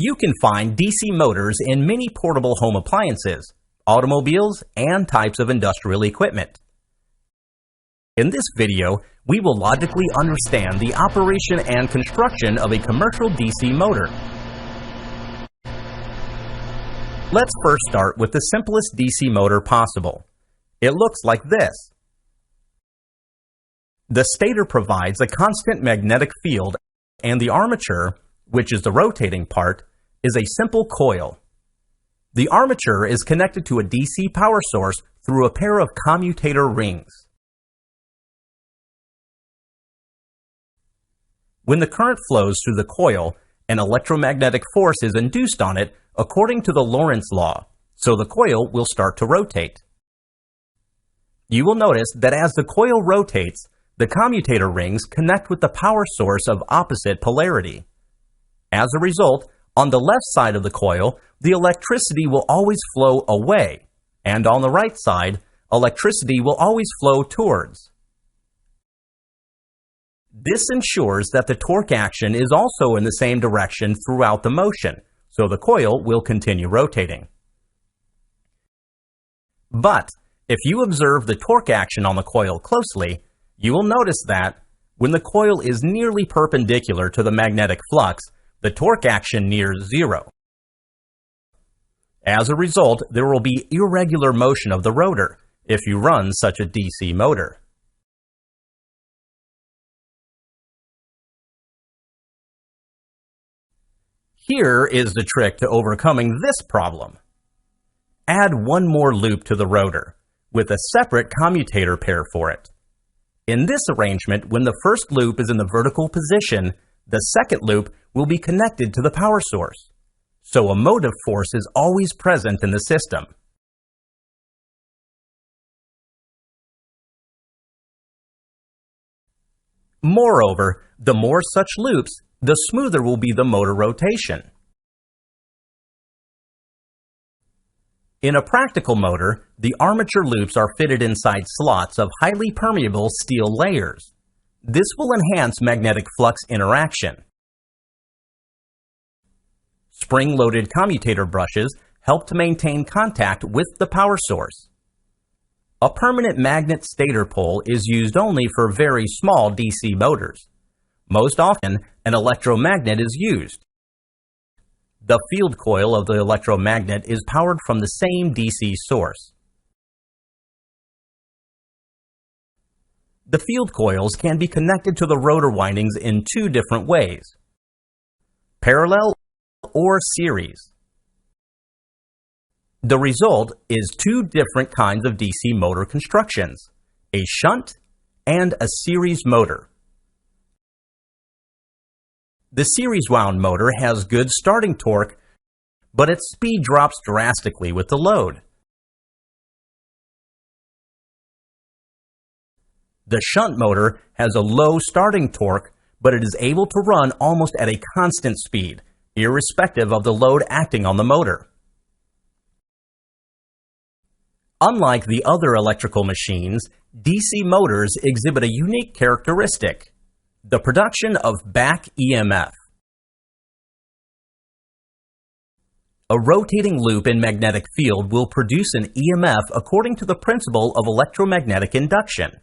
You can find DC motors in many portable home appliances, automobiles, and types of industrial equipment. In this video, we will logically understand the operation and construction of a commercial DC motor. Let's first start with the simplest DC motor possible. It looks like this. The stator provides a constant magnetic field, and the armature, which is the rotating part, is a simple coil. The armature is connected to a DC power source through a pair of commutator rings. When the current flows through the coil, an electromagnetic force is induced on it according to the Lorentz law, so the coil will start to rotate. You will notice that as the coil rotates, the commutator rings connect with the power source of opposite polarity. As a result, on the left side of the coil, the electricity will always flow away, and on the right side, electricity will always flow towards. This ensures that the torque action is also in the same direction throughout the motion, so the coil will continue rotating. But if you observe the torque action on the coil closely, you will notice that when the coil is nearly perpendicular to the magnetic flux, the torque action nears zero. As a result, there will be irregular motion of the rotor if you run such a DC motor. Here is the trick to overcoming this problem. Add one more loop to the rotor, with a separate commutator pair for it. In this arrangement, when the first loop is in the vertical position, the second loop will be connected to the power source, so a motive force is always present in the system. Moreover, the more such loops, the smoother will be the motor rotation. In a practical motor, the armature loops are fitted inside slots of highly permeable steel layers. This will enhance magnetic flux interaction. Spring-loaded commutator brushes help to maintain contact with the power source. A permanent magnet stator pole is used only for very small DC motors. Most often, an electromagnet is used. The field coil of the electromagnet is powered from the same DC source. The field coils can be connected to the rotor windings in two different ways: parallel or series. The result is two different kinds of DC motor constructions: a shunt and a series motor. The series wound motor has good starting torque, but its speed drops drastically with the load. The shunt motor has a low starting torque, but it is able to run almost at a constant speed, irrespective of the load acting on the motor. Unlike the other electrical machines, DC motors exhibit a unique characteristic: the production of back EMF. A rotating loop in magnetic field will produce an EMF according to the principle of electromagnetic induction.